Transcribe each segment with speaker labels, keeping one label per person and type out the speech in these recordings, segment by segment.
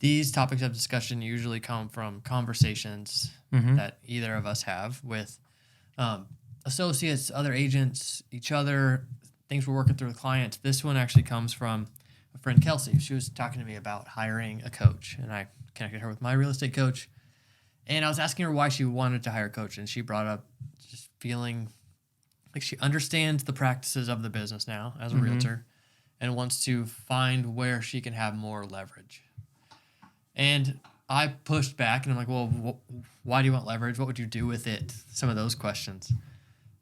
Speaker 1: These topics of discussion usually come from conversations that either of us have with associates, other agents, each other, things we're working through with clients. This one actually comes from a friend, Kelsey. She was talking to me about hiring a coach, and I connected her with my real estate coach. And I was asking her why she wanted to hire a coach, and she brought up just feeling like she understands the practices of the business now as a realtor and wants to find where she can have more leverage. And I pushed back, and I'm like, well, why do you want leverage? What would you do with it? Some of those questions.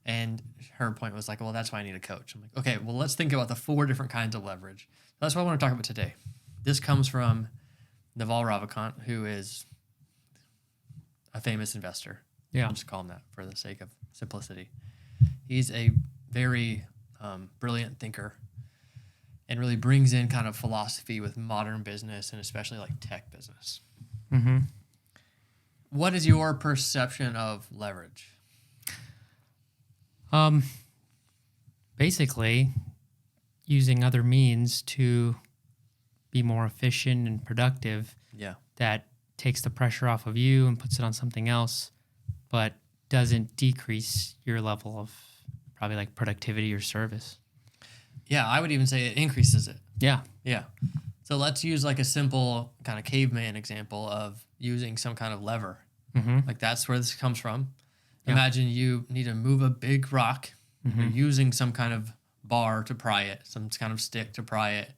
Speaker 1: And her point was like, well, that's why I need a coach. I'm like, okay, well, let's think about the 4 different kinds of leverage. That's what I want to talk about today. This comes from Naval Ravikant, who is a famous investor.
Speaker 2: Yeah.
Speaker 1: I'll just call him that for the sake of simplicity. He's a very brilliant thinker and really brings in kind of philosophy with modern business and especially like tech business. What is your perception of leverage?
Speaker 2: Basically, using other means to be more efficient and productive.
Speaker 1: Yeah.
Speaker 2: That takes the pressure off of you and puts it on something else, but doesn't decrease your level of probably like productivity or service.
Speaker 1: Yeah, I would even say it increases it.
Speaker 2: Yeah.
Speaker 1: Yeah. So let's use like a simple kind of caveman example of using some kind of lever. Like that's where this comes from.
Speaker 2: Yeah.
Speaker 1: Imagine you need to move a big rock. You're using some kind of bar to pry it, some kind of stick to pry it,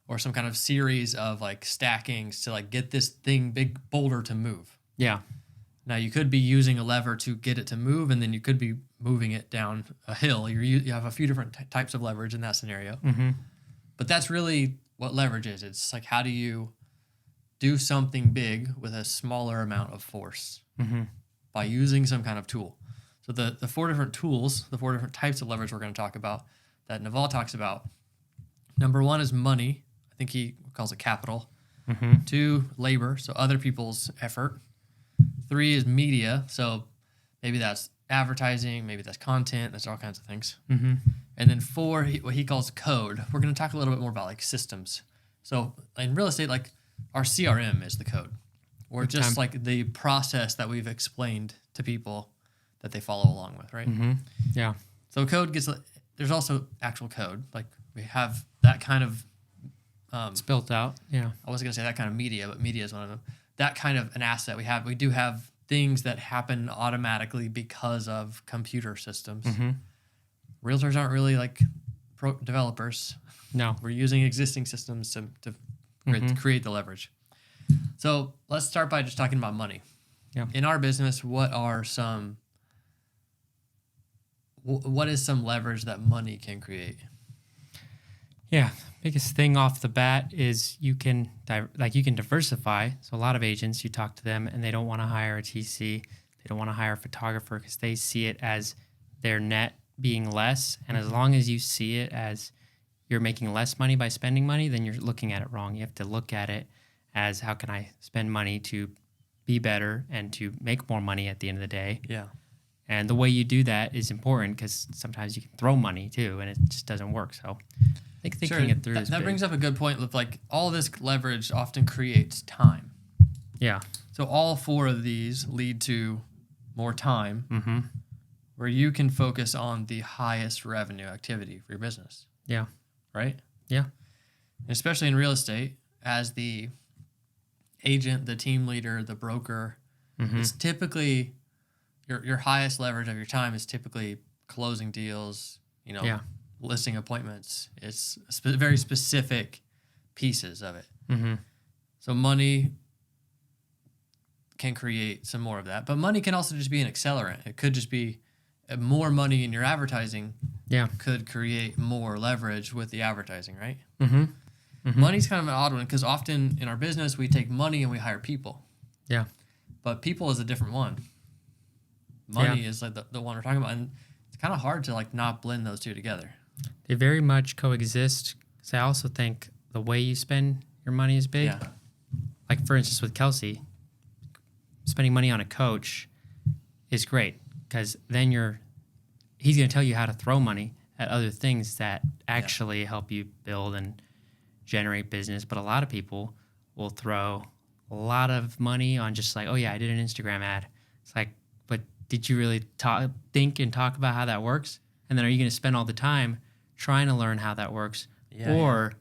Speaker 1: or some kind of series of like stackings to like get this big boulder to move.
Speaker 2: Yeah.
Speaker 1: Now you could be using a lever to get it to move, and then you could be moving it down a hill. You have a few different types of leverage in that scenario. But that's really what leverage is. It's like, how do you do something big with a smaller amount of force by using some kind of tool? So the 4 different tools, the 4 different types of leverage we're going to talk about that Naval talks about. Number 1 is money. I think he calls it capital. 2, labor, so other people's effort. 3 is media, so maybe that's advertising, maybe that's content, that's all kinds of things. And then 4, what he calls code. We're going to talk a little bit more about like systems. So in real estate, like our CRM is the code, or just like the process that we've explained to people that they follow along with, right?
Speaker 2: Yeah.
Speaker 1: So code there's also actual code. Like we have that kind of,
Speaker 2: It's built out. Yeah.
Speaker 1: I wasn't going to say that kind of media, but media is one of them. That kind of an asset we do have things that happen automatically because of computer systems. Realtors aren't really like developers.
Speaker 2: No.
Speaker 1: We're using existing systems to create the leverage. So let's start by just talking about money.
Speaker 2: Yeah.
Speaker 1: In our business, what is some leverage that money can create?
Speaker 2: Yeah, biggest thing off the bat is you can diversify. So a lot of agents, you talk to them and they don't want to hire a TC, they don't want to hire a photographer because they see it as their net being less. And as long as you see it as you're making less money by spending money, then you're looking at it wrong. You have to look at it as, how can I spend money to be better and to make more money at the end of the day?
Speaker 1: Yeah.
Speaker 2: And the way you do that is important because sometimes you can throw money too and it just doesn't work. So I think thinking it through is
Speaker 1: that
Speaker 2: big.
Speaker 1: brings up a good point with like all this leverage often creates time.
Speaker 2: Yeah.
Speaker 1: So all 4 of these lead to more time where you can focus on the highest revenue activity for your business.
Speaker 2: Yeah.
Speaker 1: Right?
Speaker 2: Yeah.
Speaker 1: And especially in real estate, as the agent, the team leader, the broker, it's typically your highest leverage of your time is typically closing deals, listing appointments. It's very specific pieces of it. So money can create some more of that, but money can also just be an accelerant. It could just be more money in your advertising.
Speaker 2: Yeah.
Speaker 1: Could create more leverage with the advertising, right? Money's kind of an odd one because often in our business we take money and we hire people.
Speaker 2: Yeah.
Speaker 1: But people is a different one. Money is like the one we're talking about, and it's kind of hard to like not blend those two together.
Speaker 2: They very much coexist. So I also think the way you spend your money is big.
Speaker 1: Yeah.
Speaker 2: Like for instance with Kelsey, spending money on a coach is great because then he's going to tell you how to throw money at other things that actually help you build and generate business. But a lot of people will throw a lot of money on just like, oh yeah, I did an Instagram ad. It's like, but did you really think and talk about how that works? And then are you going to spend all the time trying to learn how that works? Or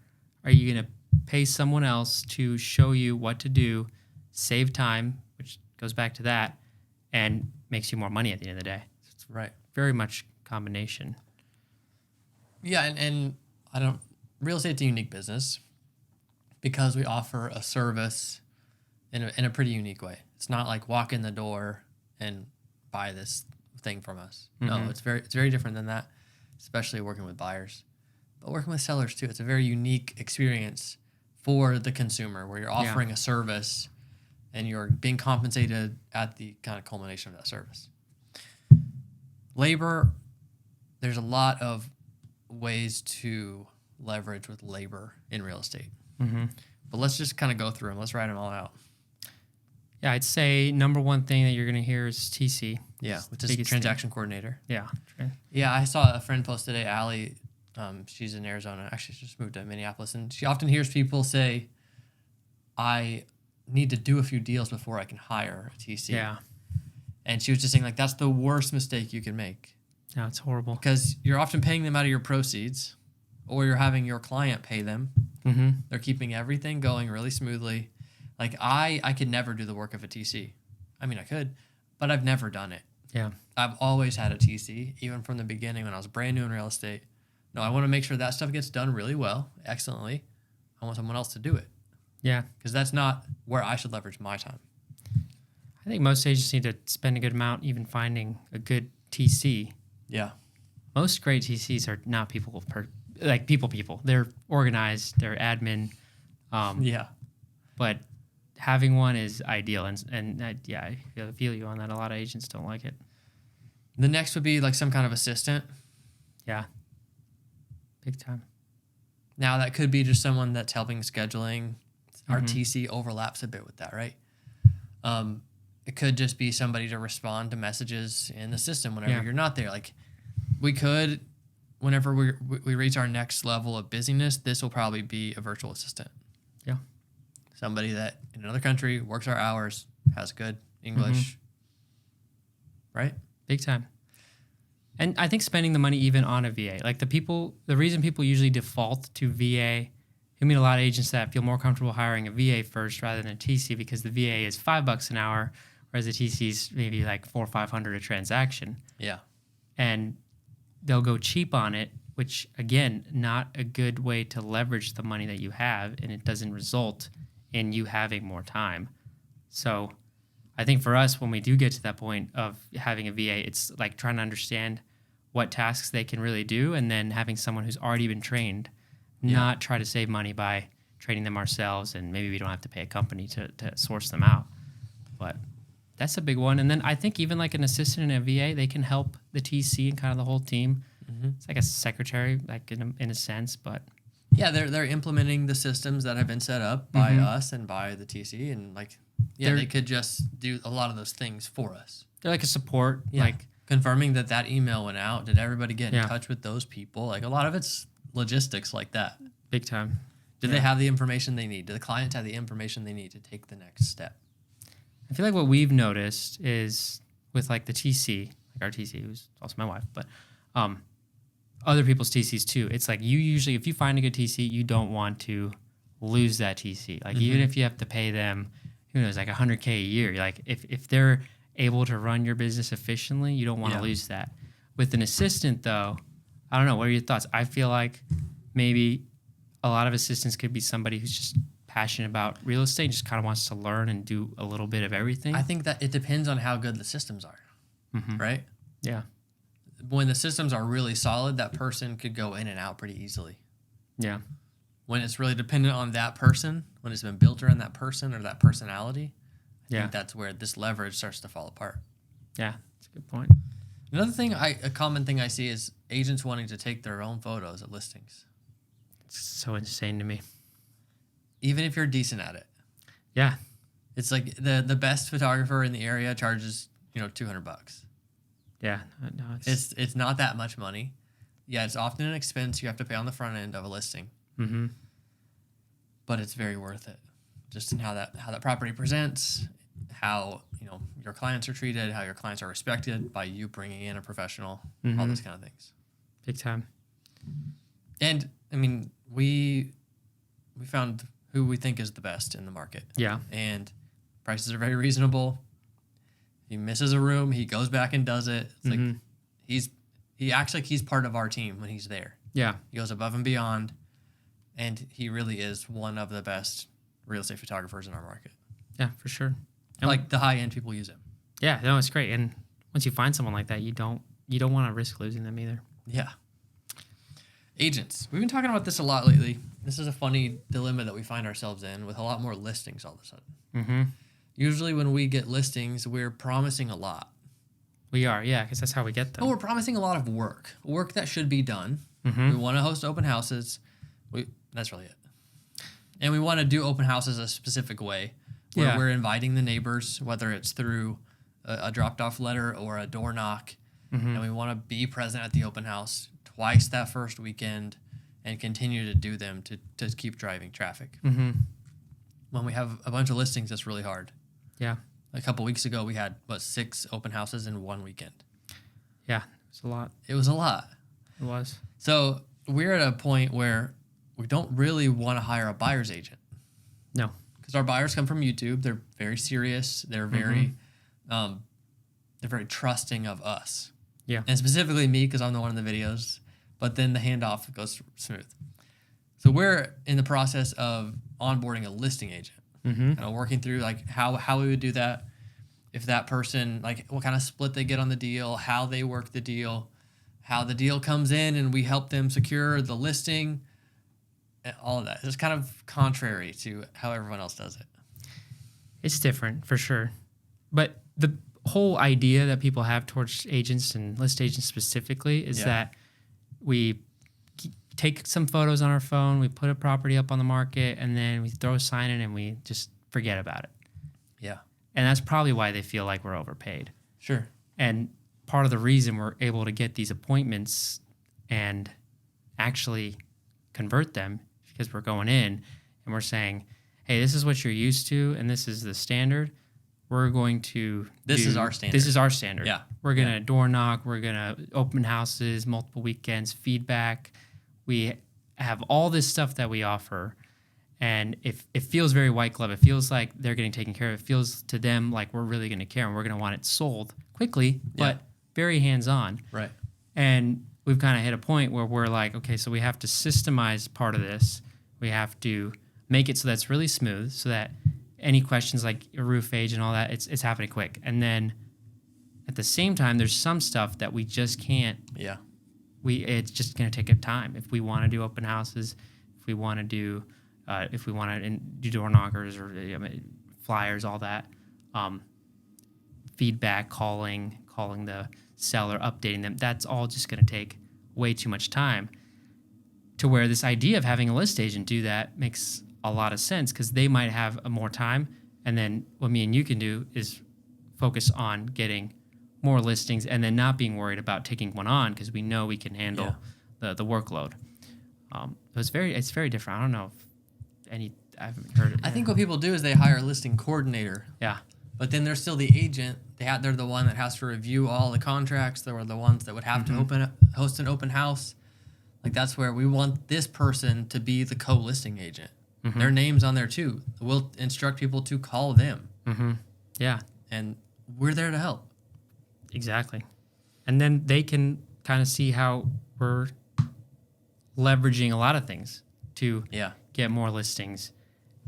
Speaker 2: are you going to pay someone else to show you what to do, save time, which goes back to that, and makes you more money at the end of the day? So it's
Speaker 1: Right.
Speaker 2: very much combination.
Speaker 1: Yeah, and real estate's a unique business because we offer a service in a pretty unique way. It's not like walk in the door and buy this thing from us. No, it's very different than that, especially working with buyers. But working with sellers too, it's a very unique experience for the consumer where you're offering a service and you're being compensated at the kind of culmination of that service. Labor, there's a lot of ways to leverage with labor in real estate. But let's just kind of go through them. Let's write them all out.
Speaker 2: Yeah, I'd say number one thing that you're going to hear is TC.
Speaker 1: Yeah, which is transaction coordinator.
Speaker 2: Yeah.
Speaker 1: Yeah, I saw a friend post today, Allie. She's in Arizona. Actually, she just moved to Minneapolis. And she often hears people say, I need to do a few deals before I can hire a TC.
Speaker 2: Yeah.
Speaker 1: And she was just saying, like, that's the worst mistake you can make.
Speaker 2: Yeah, it's horrible.
Speaker 1: Because you're often paying them out of your proceeds, or you're having your client pay them. They're keeping everything going really smoothly. Like, I could never do the work of a TC. I mean, I could, but I've never done it.
Speaker 2: Yeah.
Speaker 1: I've always had a TC, even from the beginning when I was brand new in real estate. No, I want to make sure that stuff gets done really well, excellently. I want someone else to do it.
Speaker 2: Yeah.
Speaker 1: Because that's not where I should leverage my time.
Speaker 2: I think most agents need to spend a good amount even finding a good TC.
Speaker 1: Yeah.
Speaker 2: Most great TCs are not people. They're organized, they're admin.
Speaker 1: Yeah.
Speaker 2: But having one is ideal. And I feel you on that. A lot of agents don't like it.
Speaker 1: The next would be like some kind of assistant.
Speaker 2: Yeah. Big time.
Speaker 1: Now, that could be just someone that's helping scheduling. Our TC overlaps a bit with that, right? It could just be somebody to respond to messages in the system whenever you're not there. Like, we could, whenever we reach our next level of busyness, this will probably be a virtual assistant.
Speaker 2: Yeah.
Speaker 1: Somebody that in another country works our hours, has good English, right?
Speaker 2: Big time. And I think spending the money even on a VA, like the reason people usually default to VA, I meet a lot of agents that feel more comfortable hiring a VA first rather than a TC because the VA is $5 an hour, whereas the TC is maybe like $400 or $500 a transaction.
Speaker 1: Yeah.
Speaker 2: And they'll go cheap on it, which again, not a good way to leverage the money that you have, and it doesn't result in you having more time. So I think for us, when we do get to that point of having a VA, it's like trying to understand what tasks they can really do and then having someone who's already been trained, not try to save money by training them ourselves, and maybe we don't have to pay a company to source them out. But that's a big one. And then I think even like an assistant in a VA, they can help the TC and kind of the whole team. It's like a secretary, like in a sense, but
Speaker 1: yeah, they're implementing the systems that have been set up by us and by the TC, and like they could just do a lot of those things for us.
Speaker 2: They're like a support, like
Speaker 1: confirming that email went out. Did everybody get in touch with those people? Like, a lot of it's logistics like that.
Speaker 2: Big time.
Speaker 1: Do they have the information they need? Do the clients have the information they need to take the next step?
Speaker 2: I feel like what we've noticed is with like the TC, like our TC, who's also my wife, but other people's TCs too. It's like you usually, if you find a good TC, you don't want to lose that TC. Like even if you have to pay them, who knows, like $100K a year. Like if they're able to run your business efficiently, you don't want to lose that. With an assistant though, I don't know. What are your thoughts? I feel like maybe a lot of assistants could be somebody who's just passionate about real estate, just kind of wants to learn and do a little bit of everything.
Speaker 1: I think that it depends on how good the systems are, right?
Speaker 2: Yeah.
Speaker 1: When the systems are really solid, that person could go in and out pretty easily.
Speaker 2: Yeah.
Speaker 1: When it's really dependent on that person, when it's been built around that person or that personality, I think that's where this leverage starts to fall apart.
Speaker 2: Yeah, that's a good point.
Speaker 1: Another thing, a common thing I see is agents wanting to take their own photos at listings.
Speaker 2: It's so insane to me.
Speaker 1: Even if you're decent at it.
Speaker 2: Yeah.
Speaker 1: It's like the best photographer in the area charges, $200.
Speaker 2: Yeah. No,
Speaker 1: it's not that much money. Yeah, it's often an expense you have to pay on the front end of a listing. But it's very worth it. just in how that property presents, how your clients are treated, how your clients are respected by you bringing in a professional, all those kind of things.
Speaker 2: Big time.
Speaker 1: And I mean, we found who we think is the best in the market.
Speaker 2: Yeah.
Speaker 1: And prices are very reasonable. He misses a room, he goes back and does it. It's like he acts like he's part of our team when he's there.
Speaker 2: Yeah.
Speaker 1: He goes above and beyond, and he really is one of the best real estate photographers in our market.
Speaker 2: Yeah, for sure. And
Speaker 1: like the high end people use him.
Speaker 2: Yeah, no, it's great. And once you find someone like that, you don't want to risk losing them either.
Speaker 1: Yeah. Agents. We've been talking about this a lot lately. This is a funny dilemma that we find ourselves in with a lot more listings all of a sudden.
Speaker 2: Mm-hmm.
Speaker 1: Usually when we get listings, we're promising a lot.
Speaker 2: We are, yeah, because that's how we get them.
Speaker 1: Oh, we're promising a lot of work that should be done.
Speaker 2: Mm-hmm.
Speaker 1: We want to host open houses. That's really it. And we want to do open houses a specific way where we're inviting the neighbors, whether it's through a dropped-off letter or a door knock. Mm-hmm. And we want to be present at the open house twice that first weekend and continue to do them to keep driving traffic.
Speaker 2: Mm-hmm.
Speaker 1: When we have a bunch of listings, it's really hard.
Speaker 2: Yeah.
Speaker 1: A couple weeks ago, we had, 6 open houses in one weekend.
Speaker 2: Yeah, it was a lot.
Speaker 1: It was a lot.
Speaker 2: It was.
Speaker 1: So we're at a point where we don't really want to hire a buyer's agent.
Speaker 2: No.
Speaker 1: Because our buyers come from YouTube. They're very serious. They're very trusting of us.
Speaker 2: Yeah.
Speaker 1: And specifically me, because I'm the one in the videos. But then the handoff goes smooth. So we're in the process of onboarding a listing agent.
Speaker 2: Mm-hmm.
Speaker 1: Working through like how we would do that. If that person, like what kind of split they get on the deal, how they work the deal, how the deal comes in and we help them secure the listing. All of that. It's kind of contrary to how everyone else does it.
Speaker 2: It's different for sure. But the whole idea that people have towards agents and list agents specifically is that we take some photos on our phone, we put a property up on the market, and then we throw a sign in and we just forget about it.
Speaker 1: Yeah.
Speaker 2: And that's probably why they feel like we're overpaid.
Speaker 1: Sure.
Speaker 2: And part of the reason we're able to get these appointments and actually convert them because we're going in and we're saying, hey, this is what you're used to and this is the standard. We're going to
Speaker 1: This is our standard.
Speaker 2: This is our standard.
Speaker 1: Yeah.
Speaker 2: We're going to door knock. We're going to open houses, multiple weekends, feedback. We have all this stuff that we offer. And if it feels very white glove, it feels like they're getting taken care of. It feels to them like we're really going to care and we're going to want it sold quickly, but very hands-on.
Speaker 1: Right.
Speaker 2: And we've kind of hit a point where we're like, okay, so we have to systemize part of this. We have to make it so that's really smooth so that any questions like a roof age and all that, it's happening quick. And then at the same time, there's some stuff that we just can't.
Speaker 1: Yeah.
Speaker 2: It's just going to take up time. If we want to do open houses, if we want to do door knockers or flyers, all that, feedback, calling the seller, updating them, that's all just going to take way too much time. To where this idea of having a list agent do that makes a lot of sense because they might have more time. And then what me and you can do is focus on getting more listings and then not being worried about taking one on because we know we can handle the workload. It's very different. I don't know if I haven't heard it.
Speaker 1: I think what people do is they hire a listing coordinator.
Speaker 2: Yeah.
Speaker 1: But then they're still the agent. They're the one that has to review all the contracts. They're the ones that would have to host an open house. Like that's where we want this person to be the co-listing agent. Mm-hmm. Their name's on there too. We'll instruct people to call them.
Speaker 2: Mm-hmm. Yeah.
Speaker 1: And we're there to help.
Speaker 2: Exactly. And then they can kind of see how we're leveraging a lot of things to get more listings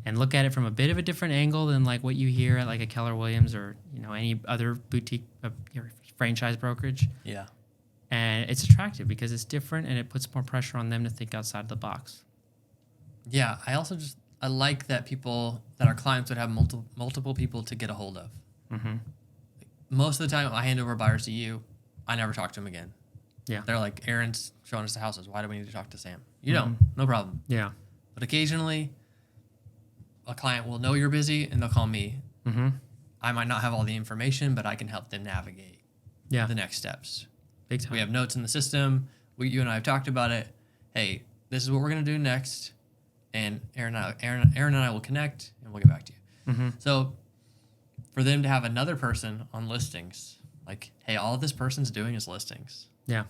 Speaker 2: and look at it from a bit of a different angle than like what you hear at like a Keller Williams or, any other boutique franchise brokerage. Yeah. And it's attractive because it's different and it puts more pressure on them to think outside the box.
Speaker 1: Yeah. I also I like that our clients would have multiple people to get a hold of. Mm-hmm. Most of the time I hand over buyers to you, I never talk to them again. Yeah. They're like, Aaron's showing us the houses. Why do we need to talk to Sam? You don't. No problem. Yeah. But occasionally a client will know you're busy and they'll call me. Mm-hmm. I might not have all the information, but I can help them navigate the next steps. Big time. We have notes in the system. You and I have talked about it. Hey, this is what we're going to do next. and Aaron and I will connect, and we'll get back to you.
Speaker 2: Mm-hmm.
Speaker 1: So for them to have another person on listings, like, hey, all this person's doing is listings.
Speaker 2: Yeah.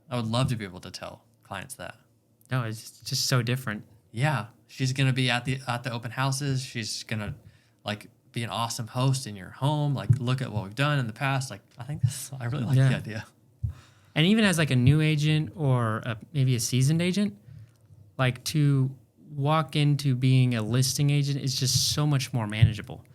Speaker 1: I would love to be able to tell clients that.
Speaker 2: No, it's just so different.
Speaker 1: Yeah, she's gonna be at the open houses. She's gonna like be an awesome host in your home. Like, look at what we've done in the past. Like, I really like the idea.
Speaker 2: And even as like a new agent or maybe a seasoned agent, like to walk into being a listing agent is just so much more manageable.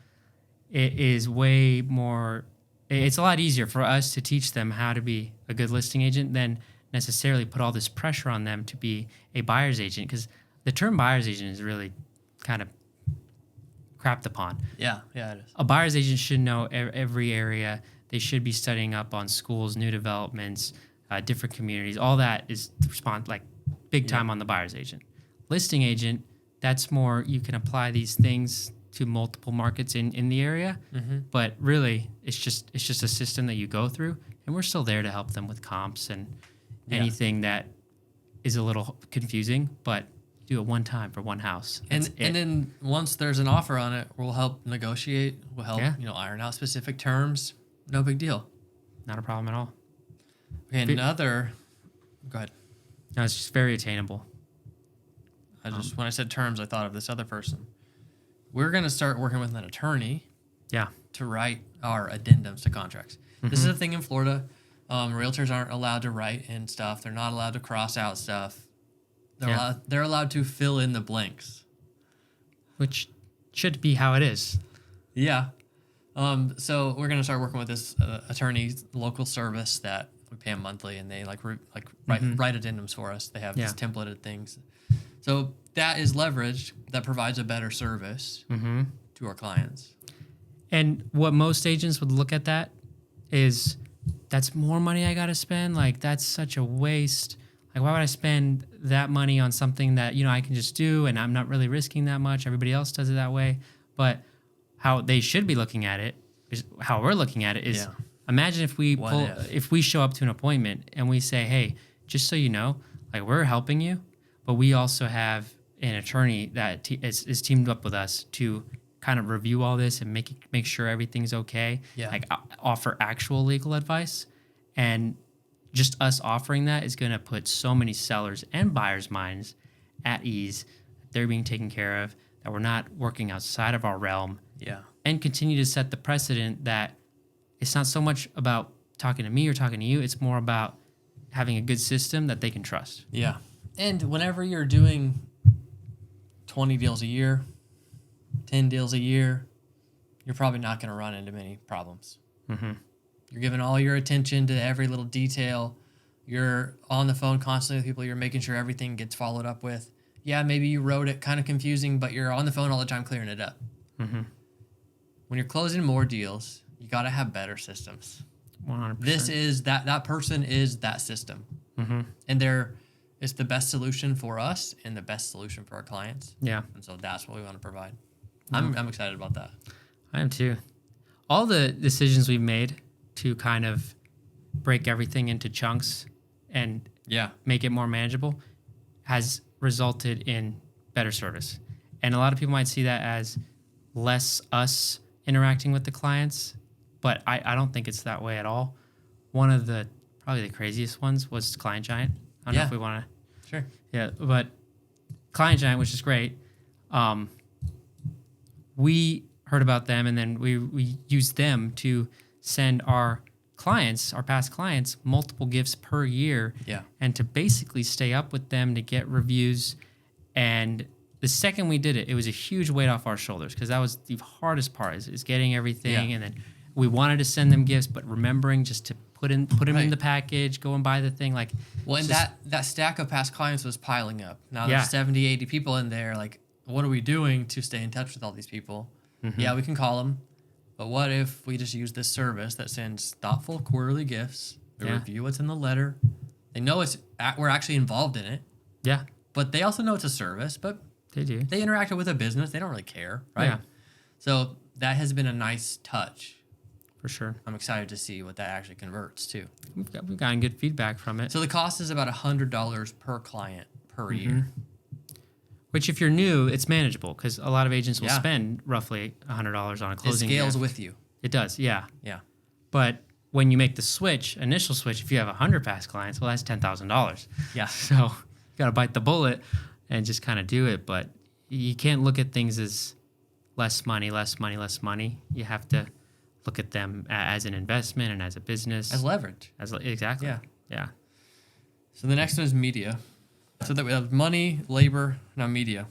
Speaker 2: It is way more. It's a lot easier for us to teach them how to be a good listing agent than necessarily put all this pressure on them to be a buyer's agent, because the term buyer's agent is really kind of crapped upon.
Speaker 1: Yeah, it is.
Speaker 2: A buyer's agent should know every area. They should be studying up on schools, new developments, different communities. All that is like big time on the buyer's agent. Listing agent, that's more, you can apply these things to multiple markets in the area, but really it's just a system that you go through, and we're still there to help them with comps and anything that is a little confusing, but do it one time for one house.
Speaker 1: And then once there's an offer on it, we'll help negotiate. We'll help iron out specific terms. No big deal.
Speaker 2: Not a problem at all.
Speaker 1: Okay, go ahead.
Speaker 2: No, it's just very attainable.
Speaker 1: When I said terms, I thought of this other person. We're going to start working with an attorney to write our addendums to contracts. This is a thing in Florida. Realtors aren't allowed to write in stuff. They're not allowed to cross out stuff. They're allowed to fill in the blanks.
Speaker 2: Which should be how it is.
Speaker 1: Yeah. So we're going to start working with this attorney, local service that we pay them monthly, and they write addendums for us. They have these templated things. So that is leveraged. That provides a better service to our clients.
Speaker 2: And what most agents would look at that is, that's more money I got to spend. Like, that's such a waste. Like, why would I spend that money on something that, I can just do, and I'm not really risking that much. Everybody else does it that way. But how they should be looking at it, is how we're looking at it is, imagine if we show up to an appointment and we say, hey, just so you know, like, we're helping you, but we also have an attorney that is teamed up with us to kind of review all this and make sure everything's okay.
Speaker 1: Yeah.
Speaker 2: Like, offer actual legal advice. And just us offering that is going to put so many sellers and buyers' minds at ease. They're being taken care of, that we're not working outside of our realm.
Speaker 1: Yeah.
Speaker 2: And continue to set the precedent that it's not so much about talking to me or talking to you. It's more about having a good system that they can trust.
Speaker 1: Yeah. And whenever you're doing 20 deals a year, 10 deals a year, you're probably not going to run into many problems. You're giving all your attention to every little detail. You're on the phone constantly with people. You're making sure everything gets followed up with. Yeah, maybe you wrote it kind of confusing, but you're on the phone all the time clearing it up. When you're closing more deals, you got to have better systems.
Speaker 2: 100%.
Speaker 1: This is that person is that system. And it's the best solution for us and the best solution for our clients.
Speaker 2: Yeah.
Speaker 1: And so that's what we want to provide. I'm excited about that.
Speaker 2: I am too. All the decisions we've made to kind of break everything into chunks and make it more manageable has resulted in better service. And a lot of people might see that as less us interacting with the clients, but I don't think it's that way at all. One of the probably the craziest ones was Client Giant. I don't know if we want to.
Speaker 1: Sure.
Speaker 2: Yeah, but Client Giant, which is great. We heard about them, and then we used them to send our clients, our past clients, multiple gifts per year, and to basically stay up with them to get reviews. And the second we did it, it was a huge weight off our shoulders, because that was the hardest part is getting everything. And then we wanted to send them gifts, but remembering just to put them in the package, go and buy the thing. Like,
Speaker 1: well, and that stack of past clients was piling up. Now there's 70, 80 people in there. Like, what are we doing to stay in touch with all these people? Yeah, we can call them. But what if we just use this service that sends thoughtful quarterly gifts? They review what's in the letter. They know we're actually involved in it.
Speaker 2: Yeah.
Speaker 1: But they also know it's a service. But
Speaker 2: they do.
Speaker 1: They interacted with a business. They don't really care, right?
Speaker 2: Yeah.
Speaker 1: So that has been a nice touch.
Speaker 2: For sure.
Speaker 1: I'm excited to see what that actually converts to.
Speaker 2: We've gotten good feedback from it.
Speaker 1: So the cost is about $100 per client per year.
Speaker 2: Which, if you're new, it's manageable because a lot of agents will
Speaker 1: Yeah.
Speaker 2: spend roughly $100 on a
Speaker 1: It
Speaker 2: closing
Speaker 1: scales
Speaker 2: gift.
Speaker 1: with you.
Speaker 2: It does, yeah.
Speaker 1: Yeah.
Speaker 2: But when you make the initial switch, if you have 100 past clients, well, that's $10,000.
Speaker 1: Yeah.
Speaker 2: So you got to bite the bullet and just kind of do it. But you can't look at things as less money, less money, less money. You have to look at them as an investment and as a business.
Speaker 1: As leverage.
Speaker 2: Exactly.
Speaker 1: Yeah.
Speaker 2: Yeah.
Speaker 1: So the next one is media. So that we have money, labor, now media.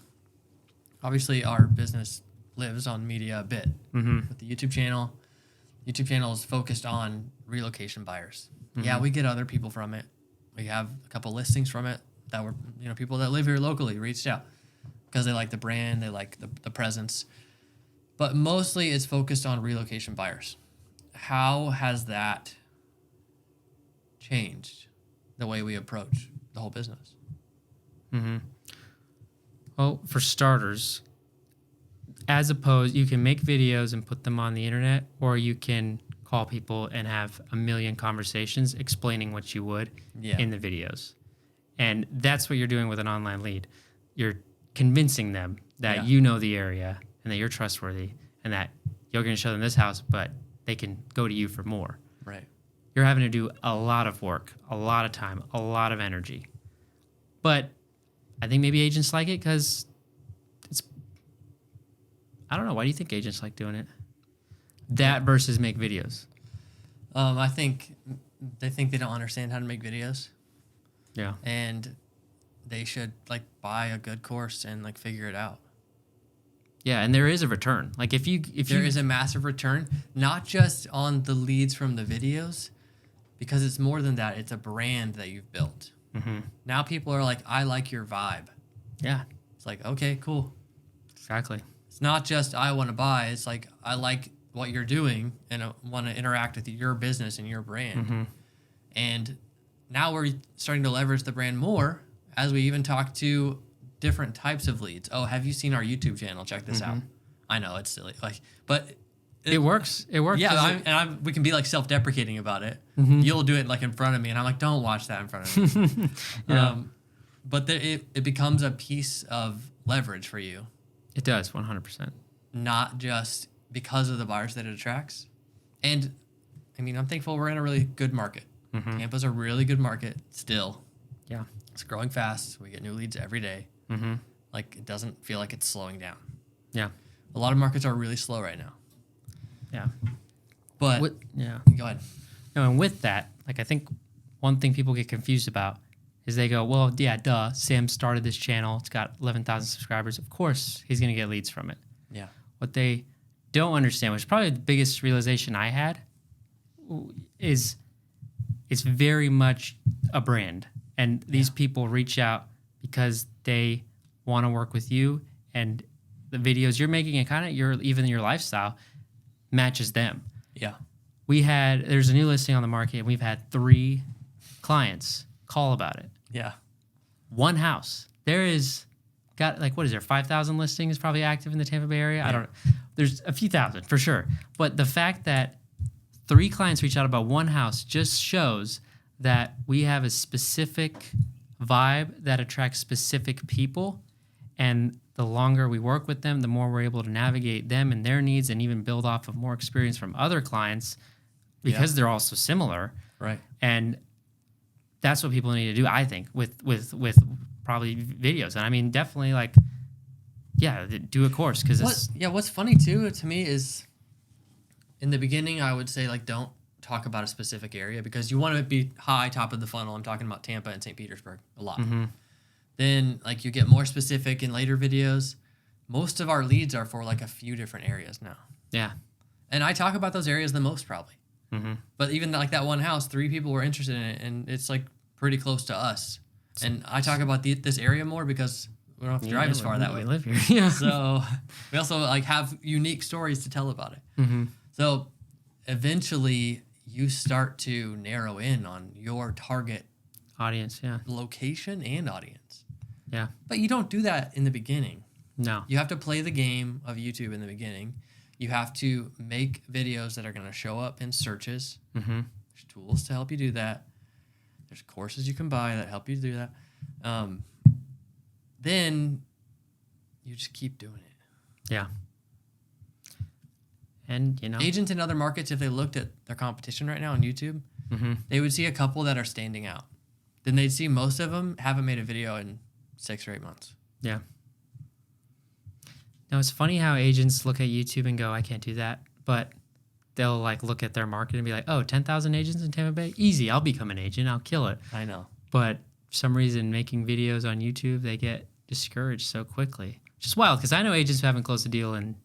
Speaker 1: Obviously, our business lives on media a bit.
Speaker 2: Mm-hmm.
Speaker 1: With the YouTube channel. YouTube channel is focused on relocation buyers.
Speaker 2: Mm-hmm.
Speaker 1: Yeah, we get other people from it. We have a couple listings from it that were, people that live here locally reached out because they like the brand, they like the presence. But mostly it's focused on relocation buyers. How has that changed the way we approach the whole business?
Speaker 2: Mm-hmm. Well, for starters, as opposed, you can make videos and put them on the internet, or you can call people and have a million conversations explaining what you would
Speaker 1: Yeah.
Speaker 2: in the videos. And that's what you're doing with an online lead. You're convincing them that
Speaker 1: Yeah.
Speaker 2: you know the area and that you're trustworthy and that you're going to show them this house, but they can go to you for more.
Speaker 1: Right.
Speaker 2: You're having to do a lot of work, a lot of time, a lot of energy. But I think maybe agents like it because I don't know. Why do you think agents like doing it? That versus make videos.
Speaker 1: I think they don't understand how to make videos,
Speaker 2: Yeah.
Speaker 1: and they should buy a good course and figure it out.
Speaker 2: Yeah, and there is a return. Like if
Speaker 1: There is a massive return, not just on the leads from the videos, because it's more than that. It's a brand that you've built.
Speaker 2: Mm-hmm.
Speaker 1: Now people are like, I like your vibe.
Speaker 2: Yeah,
Speaker 1: It's like, okay, cool.
Speaker 2: exactly.
Speaker 1: It's not just I want to buy. It's like I like what you're doing and I want to interact with your business and your brand.
Speaker 2: Mm-hmm.
Speaker 1: And now we're starting to leverage the brand more as we even talk to different types of leads. Oh, have you seen our YouTube channel? Check this out. I know it's silly, but
Speaker 2: It works. It works.
Speaker 1: Yeah, we can be self-deprecating about it.
Speaker 2: Mm-hmm.
Speaker 1: You'll do it in front of me, and I'm like, don't watch that in front of me.
Speaker 2: Yeah.
Speaker 1: But it becomes a piece of leverage for you,
Speaker 2: It does 100%.
Speaker 1: not just because of the buyers that it attracts. And I mean, I'm thankful we're in a really good market.
Speaker 2: Mm-hmm.
Speaker 1: Tampa's a really good market still.
Speaker 2: Yeah.
Speaker 1: It's growing fast. We get new leads every day.
Speaker 2: Mm-hmm.
Speaker 1: It doesn't feel like it's slowing down.
Speaker 2: Yeah.
Speaker 1: A lot of markets are really slow right now.
Speaker 2: Yeah.
Speaker 1: But
Speaker 2: Yeah.
Speaker 1: go ahead.
Speaker 2: No, and with that, I think one thing people get confused about is they go, well, yeah, duh, Sam started this channel. It's got 11,000 subscribers. Of course, he's going to get leads from it.
Speaker 1: Yeah.
Speaker 2: What they don't understand, which is probably the biggest realization I had, is it's very much a brand. And these people reach out because they want to work with you, and the videos you're making and kind of even your lifestyle matches them.
Speaker 1: Yeah.
Speaker 2: There's a new listing on the market, and we've had 3 clients call about it.
Speaker 1: Yeah.
Speaker 2: One house. There is what is there, 5,000 listings probably active in the Tampa Bay area?
Speaker 1: Yeah.
Speaker 2: I don't know. There's a few thousand for sure. But the fact that 3 clients reach out about one house just shows that we have a specific vibe that attracts specific people. And the longer we work with them, the more we're able to navigate them and their needs and even build off of more experience from other clients because they're all so similar.
Speaker 1: Right.
Speaker 2: And that's what people need to do, I think, with probably videos. And I mean, definitely do a course because
Speaker 1: What's funny too to me is in the beginning I would say don't talk about a specific area because you want to be high top of the funnel. I'm talking about Tampa and St. Petersburg a lot.
Speaker 2: Mm-hmm.
Speaker 1: Then you get more specific in later videos. Most of our leads are for a few different areas now.
Speaker 2: Yeah.
Speaker 1: And I talk about those areas the most probably.
Speaker 2: Mm-hmm.
Speaker 1: But even that one house, 3 people were interested in it, and it's pretty close to us. And I talk about this area more because we don't have to drive as far that way.
Speaker 2: We live here. Yeah.
Speaker 1: So we also have unique stories to tell about it.
Speaker 2: Mm-hmm.
Speaker 1: So eventually you start to narrow in on your target
Speaker 2: Audience. Yeah.
Speaker 1: location and audience.
Speaker 2: Yeah.
Speaker 1: But you don't do that in the beginning.
Speaker 2: No.
Speaker 1: You have to play the game of YouTube in the beginning. You have to make videos that are going to show up in searches.
Speaker 2: Mm-hmm.
Speaker 1: There's tools to help you do that. There's courses you can buy that help you do that. Then you just keep doing it.
Speaker 2: Yeah. And,
Speaker 1: agents in other markets, if they looked at their competition right now on YouTube, they would see a couple that are standing out. Then they'd see most of them haven't made a video in 6 or 8 months.
Speaker 2: Yeah. Now, it's funny how agents look at YouTube and go, I can't do that. But they'll like look at their market and be like, oh, 10,000 agents in Tampa Bay? Easy. I'll become an agent. I'll kill it.
Speaker 1: I know.
Speaker 2: But for some reason, making videos on YouTube, they get discouraged so quickly. Which is wild, because I know agents who haven't closed a deal in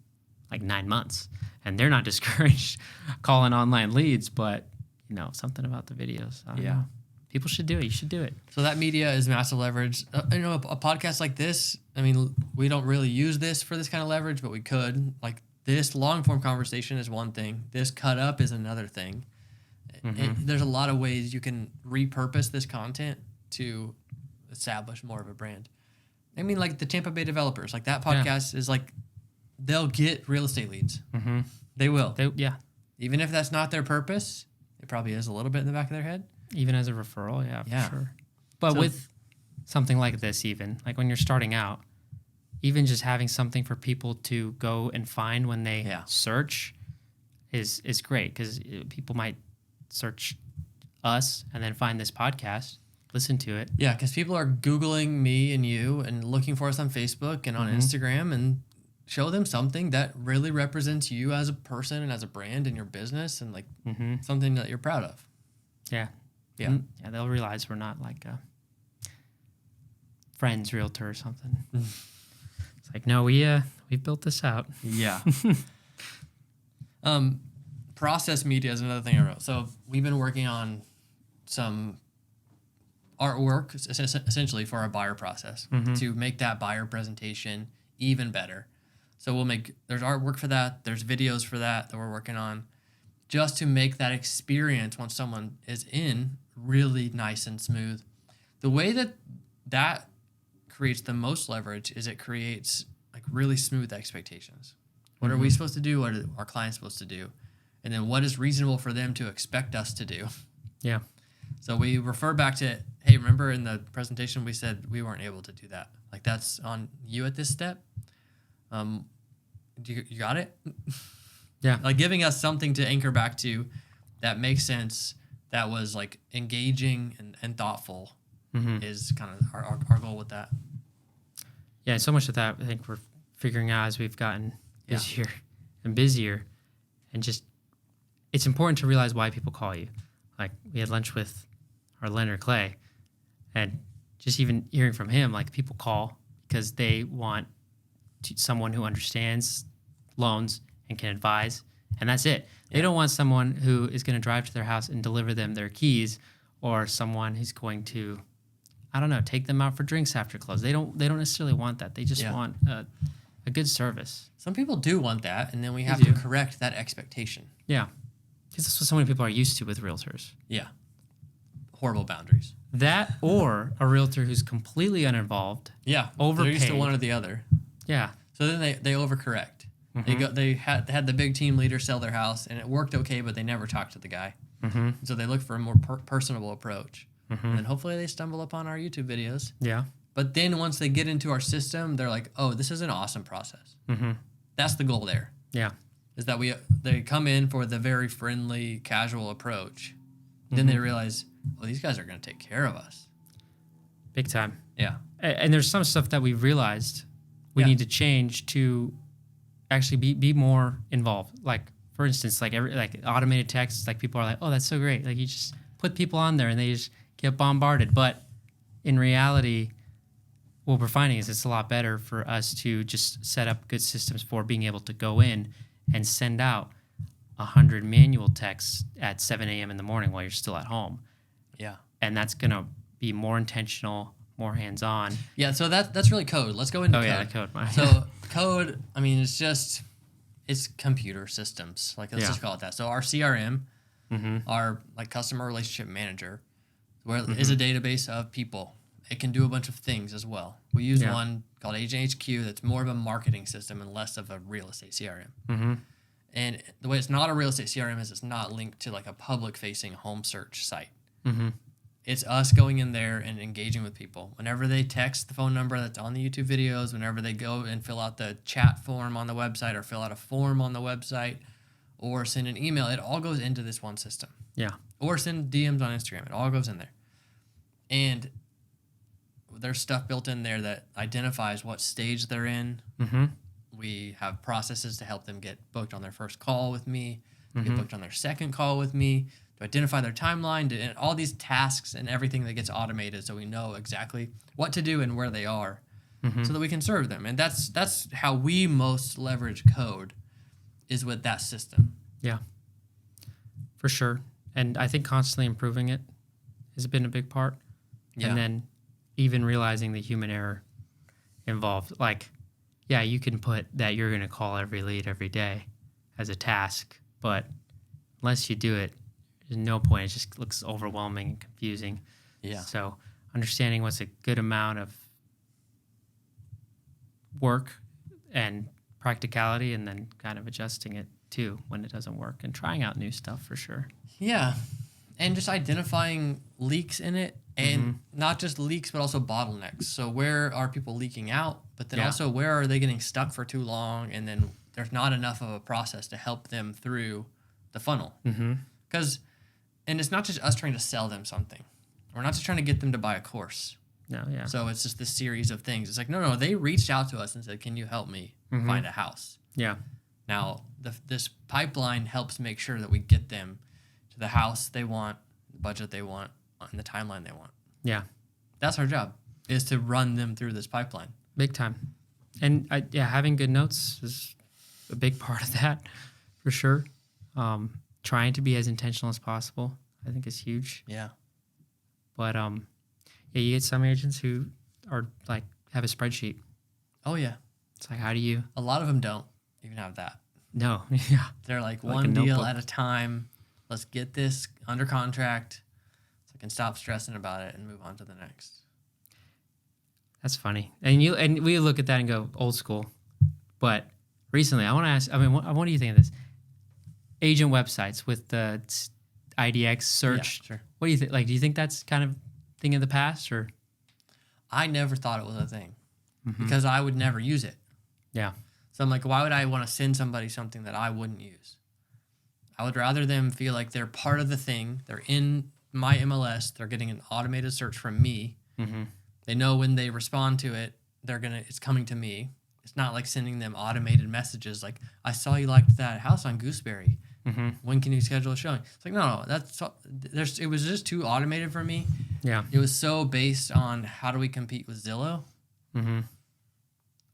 Speaker 2: like 9 months. And they're not discouraged calling online leads, but, something about the videos. I don't know. People should do it. You should do it.
Speaker 1: So that media is massive leverage. A podcast like this, I mean, we don't really use this for this kind of leverage, but we could. Like this long form conversation is one thing. This cut up is another thing. There's a lot of ways you can repurpose this content to establish more of a brand. I mean, like the Tampa Bay developers, like that podcast is like, they'll get real estate leads. They will. Even if that's not their purpose, it probably is a little bit in the back of their head.
Speaker 2: Even as a referral, for sure. But with something like this, even like when you're starting out, even just having something for people to go and find when they search is great, because people might search us and then find this podcast, listen to it.
Speaker 1: Yeah, because people are Googling me and you and looking for us on Facebook and on Instagram, and show them something that really represents you as a person and as a brand in your business, and like something that you're proud of.
Speaker 2: Yeah. They'll realize we're not like a Friends realtor or something. It's like, no, we've built this out.
Speaker 1: Yeah. Process media is another thing I wrote. So we've been working on some artwork essentially for our buyer process to make that buyer presentation even better. So there's artwork for that. There's videos for that we're working on, just to make that experience when someone is in really nice and smooth. The way that creates the most leverage is it creates like really smooth expectations. What are we supposed to do? What are our clients supposed to do? And then what is reasonable for them to expect us to do?
Speaker 2: Yeah.
Speaker 1: So we refer back to, hey, remember in the presentation we said we weren't able to do that. Like that's on you at this step. You got it?
Speaker 2: Yeah.
Speaker 1: Like giving us something to anchor back to that makes sense, that was like engaging and thoughtful is kind of our goal with that.
Speaker 2: Yeah, so much of that I think we're figuring out as we've gotten busier and busier. And just, it's important to realize why people call you. Like we had lunch with our lender, Clay, and just even hearing from him, like people call because they want someone who understands loans and can advise, and that's it. They don't want someone who is going to drive to their house and deliver them their keys, or someone who's going to, I don't know, take them out for drinks after close. They don't necessarily want that. They just want a good service.
Speaker 1: Some people do want that, and then we have to correct that expectation.
Speaker 2: Yeah, because that's what so many people are used to with realtors.
Speaker 1: Yeah, horrible boundaries.
Speaker 2: That or a realtor who's completely uninvolved.
Speaker 1: Yeah,
Speaker 2: overpaid.
Speaker 1: They're used to one or the other.
Speaker 2: Yeah.
Speaker 1: So then they overcorrect. They had the big team leader sell their house, and it worked okay, but they never talked to the guy. So they look for a more personable approach, and then hopefully they stumble upon our YouTube videos.
Speaker 2: Yeah.
Speaker 1: But then once they get into our system, they're like, "Oh, this is an awesome process." That's the goal there.
Speaker 2: Yeah.
Speaker 1: Is that they come in for the very friendly, casual approach, then they realize, "Oh, these guys are going to take care of us."
Speaker 2: Big time.
Speaker 1: Yeah.
Speaker 2: And there's some stuff that we've realized we need to change to actually be more involved. Like for instance, like automated texts, like people are like, "Oh, that's so great." Like you just put people on there and they just get bombarded. But in reality, what we're finding is it's a lot better for us to just set up good systems for being able to go in and send out 100 manual texts at 7 a.m. in the morning while you're still at home.
Speaker 1: Yeah.
Speaker 2: And that's going to be more intentional, more hands-on.
Speaker 1: Yeah, so that's really code. Let's go into code.
Speaker 2: Yeah, code.
Speaker 1: So code, I mean, it's computer systems. Like let's just call it that. So our CRM, our like customer relationship manager, is a database of people. It can do a bunch of things as well. We use one called Agent HQ that's more of a marketing system and less of a real estate CRM. And the way it's not a real estate CRM is it's not linked to like a public-facing home search site. It's us going in there and engaging with people. Whenever they text the phone number that's on the YouTube videos, whenever they go and fill out the chat form on the website or fill out a form on the website or send an email, it all goes into this one system.
Speaker 2: Yeah.
Speaker 1: Or send DMs on Instagram. It all goes in there. And there's stuff built in there that identifies what stage they're in.
Speaker 2: Mm-hmm.
Speaker 1: We have processes to help them get booked on their first call with me, get booked on their second call with me, to identify their timeline, and all these tasks and everything that gets automated so we know exactly what to do and where they are so that we can serve them. And that's how we most leverage code, is with that system.
Speaker 2: Yeah, for sure. And I think constantly improving it has been a big part.
Speaker 1: Yeah.
Speaker 2: And then even realizing the human error involved. Like, yeah, you can put that you're going to call every lead every day as a task, but unless you do it, there's no point. It just looks overwhelming and confusing.
Speaker 1: Yeah.
Speaker 2: So understanding what's a good amount of work and practicality, and then kind of adjusting it too when it doesn't work, and trying out new stuff for sure.
Speaker 1: Yeah. And just identifying leaks in it, and not just leaks, but also bottlenecks. So where are people leaking out? But then also, where are they getting stuck for too long? And then there's not enough of a process to help them through the funnel. Because, and it's not just us trying to sell them something. We're not just trying to get them to buy a course.
Speaker 2: No, yeah.
Speaker 1: So it's just this series of things. It's like, no, they reached out to us and said, can you help me find a house?
Speaker 2: Yeah.
Speaker 1: Now, this pipeline helps make sure that we get them to the house they want, the budget they want, and the timeline they want.
Speaker 2: Yeah.
Speaker 1: That's our job, is to run them through this pipeline.
Speaker 2: Big time. And having good notes is a big part of that for sure. Trying to be as intentional as possible, I think, is huge.
Speaker 1: Yeah.
Speaker 2: But you get some agents who are like, have a spreadsheet.
Speaker 1: Oh, yeah.
Speaker 2: It's like, how do you?
Speaker 1: A lot of them don't even have that.
Speaker 2: No. Yeah.
Speaker 1: They're like
Speaker 2: a
Speaker 1: one deal
Speaker 2: notebook.
Speaker 1: at a time. Let's get this under contract so I can stop stressing about it and move on to the next.
Speaker 2: That's funny. And we look at that and go old school. But recently, I want to ask, what do you think of this? Agent websites with the IDX search.
Speaker 1: Yeah, sure.
Speaker 2: What do you think? Like, do you think that's kind of thing of the past, or?
Speaker 1: I never thought it was a thing because I would never use it.
Speaker 2: Yeah.
Speaker 1: So I'm like, why would I want to send somebody something that I wouldn't use? I would rather them feel like they're part of the thing. They're in my MLS. They're getting an automated search from me. They know when they respond to it, it's coming to me. It's not like sending them automated messages like, I saw you liked that house on Gooseberry. When can you schedule a showing? It's like, no, it was just too automated for me.
Speaker 2: Yeah.
Speaker 1: It was so based on how do we compete with Zillow. I'm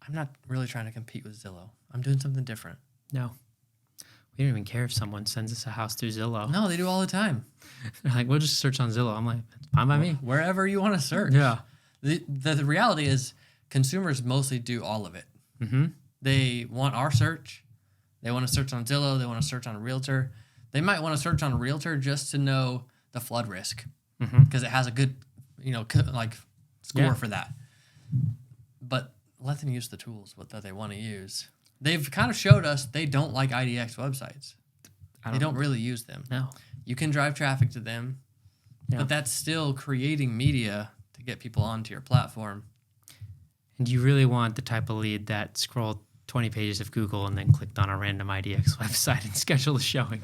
Speaker 1: not really trying to compete with Zillow. I'm doing something different.
Speaker 2: No. We don't even care if someone sends us a house through Zillow.
Speaker 1: No, they do all the time.
Speaker 2: They're like, we'll just search on Zillow. I'm like, it's fine by me.
Speaker 1: Wherever you want to search.
Speaker 2: Yeah.
Speaker 1: The reality is consumers mostly do all of it. They want our search. They want to search on Zillow. They want to search on Realtor. They might want to search on Realtor just to know the flood risk because it has a good, score for that. But let them use the tools that they want to use. They've kind of showed us they don't like IDX websites. They don't really use them.
Speaker 2: No.
Speaker 1: You can drive traffic to them, but that's still creating media to get people onto your platform.
Speaker 2: And you really want the type of lead that scrolled 20 pages of Google and then clicked on a random IDX website and scheduled a showing.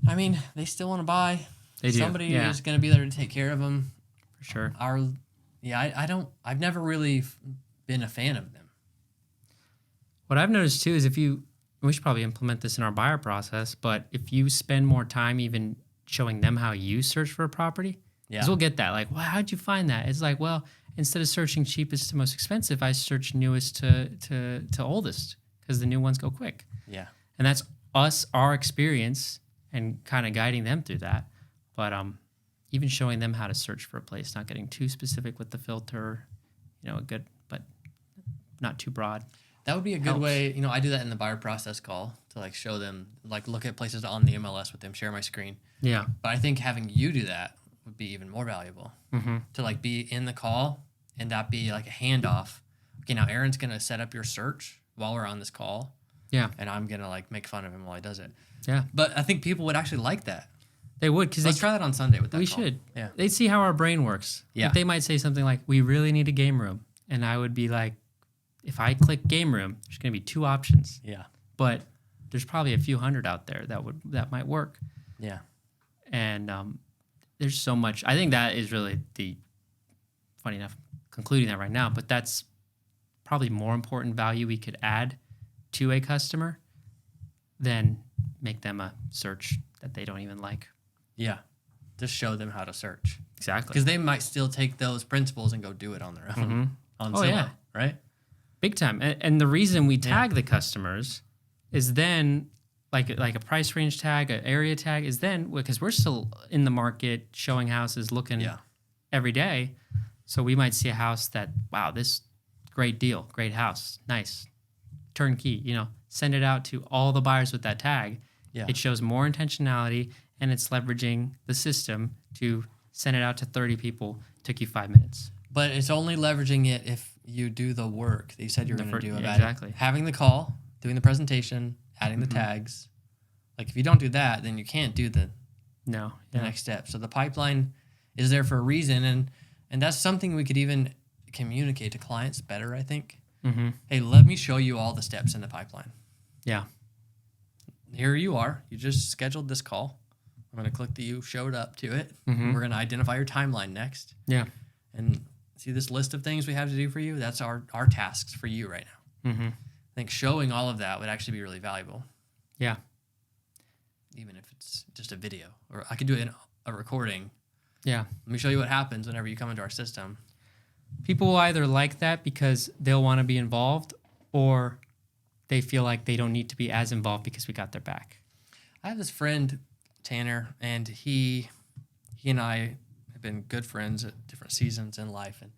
Speaker 1: I mean, they still want to buy.
Speaker 2: They do.
Speaker 1: Somebody is going to be there to take care of them.
Speaker 2: For sure.
Speaker 1: I've never really been a fan of them.
Speaker 2: What I've noticed too is we should probably implement this in our buyer process, but if you spend more time even showing them how you search for a property, because we'll get that. Like, well, how'd you find that? It's like, well, instead of searching cheapest to most expensive, I search newest to oldest because the new ones go quick. Yeah. And that's our experience and kind of guiding them through that. But even showing them how to search for a place, not getting too specific with the filter, good, but not too broad.
Speaker 1: That would be a good way. I do that in the buyer process call to show them, look at places on the MLS with them, share my screen. Yeah. But I think having you do that would be even more valuable to be in the call and that be like a handoff. Okay, now Aaron's going to set up your search while we're on this call. Yeah. And I'm going to make fun of him while he does it. Yeah. But I think people would actually like that.
Speaker 2: They would, because
Speaker 1: Let's try that on Sunday with that
Speaker 2: we
Speaker 1: call.
Speaker 2: should.
Speaker 1: Yeah.
Speaker 2: They'd see how our brain works.
Speaker 1: Yeah.
Speaker 2: Like, they might say something like, "We really need a game room," and I would be like, "If I click game room, there's going to be 2 options,
Speaker 1: Yeah.
Speaker 2: but there's probably a few hundred out there that might work."
Speaker 1: Yeah.
Speaker 2: And there's so much. I think that is really funny enough, concluding that right now, but that's probably more important value we could add to a customer than make them a search that they don't even like.
Speaker 1: Yeah. Just show them how to search.
Speaker 2: Exactly.
Speaker 1: Because they might still take those principles and go do it on their own. On
Speaker 2: Oh,
Speaker 1: Zillow,
Speaker 2: yeah.
Speaker 1: right?
Speaker 2: Big time. And the reason we tag the customers is then like a price range tag, an area tag is then because we're still in the market showing houses, looking every day. So we might see a house that, wow, this great deal, great house, nice, turnkey, send it out to all the buyers with that tag.
Speaker 1: Yeah.
Speaker 2: It shows more intentionality, and it's leveraging the system to send it out to 30 people. Took you 5 minutes.
Speaker 1: But it's only leveraging it if you do the work that you said you're going to do about
Speaker 2: exactly.
Speaker 1: it. Having the call, doing the presentation, adding the tags. Like if you don't do that, then you can't do the next step. So the pipeline is there for a reason, and that's something we could even communicate to clients better, I think.
Speaker 2: Mm-hmm.
Speaker 1: Hey, let me show you all the steps in the pipeline.
Speaker 2: Yeah.
Speaker 1: Here you are. You just scheduled this call. I'm going to click that you showed up to it.
Speaker 2: Mm-hmm.
Speaker 1: We're going to identify your timeline next.
Speaker 2: Yeah.
Speaker 1: And see this list of things we have to do for you? That's our tasks for you right now.
Speaker 2: Mm-hmm.
Speaker 1: I think showing all of that would actually be really valuable.
Speaker 2: Yeah.
Speaker 1: Even if it's just a video. Or I could do it in a recording.
Speaker 2: Yeah.
Speaker 1: Let me show you what happens whenever you come into our system.
Speaker 2: People will either like that because they'll want to be involved, or they feel like they don't need to be as involved because we got their back.
Speaker 1: I have this friend, Tanner, and he and I have been good friends at different seasons in life, and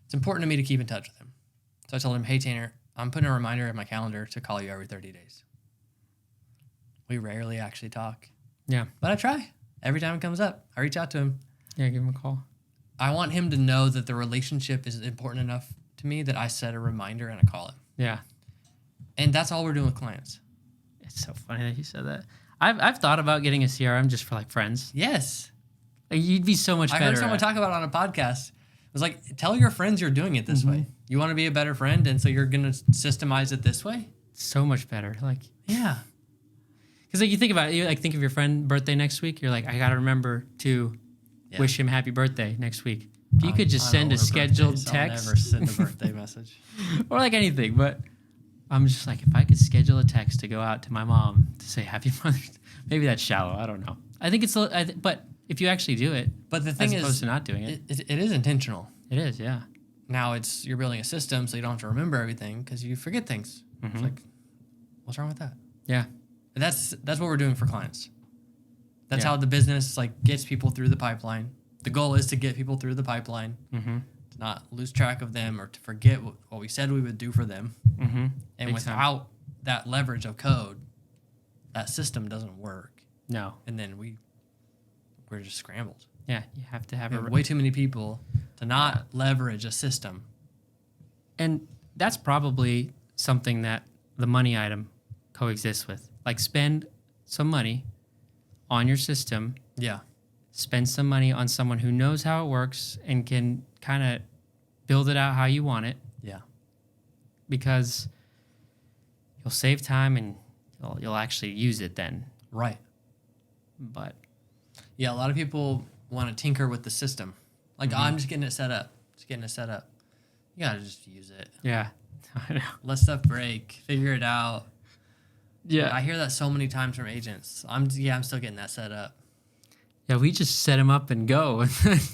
Speaker 1: it's important to me to keep in touch with him. So I told him, hey, Tanner, I'm putting a reminder in my calendar to call you every 30 days. We rarely actually talk.
Speaker 2: Yeah.
Speaker 1: But I try. Every time it comes up, I reach out to him.
Speaker 2: Yeah, give him a call.
Speaker 1: I want him to know that the relationship is important enough to me that I set a reminder and I call him.
Speaker 2: Yeah.
Speaker 1: And that's all we're doing with clients.
Speaker 2: It's so funny that you said that. I've thought about getting a CRM just for like friends.
Speaker 1: Yes.
Speaker 2: Like, you'd be so much better.
Speaker 1: I heard someone talk about it on a podcast. It was like, tell your friends you're doing it this way. You want to be a better friend, and so you're going to systemize it this way?
Speaker 2: So much better. Like,
Speaker 1: yeah.
Speaker 2: Because like you think about it, you like think of your friend's birthday next week. You're like, I got to remember to wish him happy birthday next week. If you could just send a scheduled text.
Speaker 1: I'll never send a birthday message.
Speaker 2: Or like anything, but I'm just like, if I could schedule a text to go out to my mom to say happy Mother's Day, maybe that's shallow. I don't know. I think it's, but if you actually do it,
Speaker 1: but the thing
Speaker 2: as opposed
Speaker 1: is,
Speaker 2: to not doing it,
Speaker 1: it is intentional.
Speaker 2: It is, yeah.
Speaker 1: Now you're building a system, so you don't have to remember everything because you forget things. It's like, what's wrong with that?
Speaker 2: Yeah.
Speaker 1: And that's what we're doing for clients. That's how the business gets people through the pipeline. The goal is to get people through the pipeline, to not lose track of them or to forget what we said we would do for them. And without that leverage of code, that system doesn't work.
Speaker 2: No.
Speaker 1: And then we're just scrambled.
Speaker 2: Yeah, you have to have
Speaker 1: way too many people to not leverage a system.
Speaker 2: And that's probably something that the money item coexists with. Like, spend some money on your system.
Speaker 1: Yeah.
Speaker 2: Spend some money on someone who knows how it works and can kind of build it out how you want it.
Speaker 1: Yeah.
Speaker 2: Because you'll save time and you'll actually use it then.
Speaker 1: Right.
Speaker 2: But
Speaker 1: yeah, a lot of people want to tinker with the system. Like, I'm just getting it set up. You got to just use it.
Speaker 2: Yeah. I know.
Speaker 1: Let stuff break. Figure it out.
Speaker 2: Yeah.
Speaker 1: I hear that so many times from agents. I'm still getting that set up.
Speaker 2: Yeah, we just set him up and go.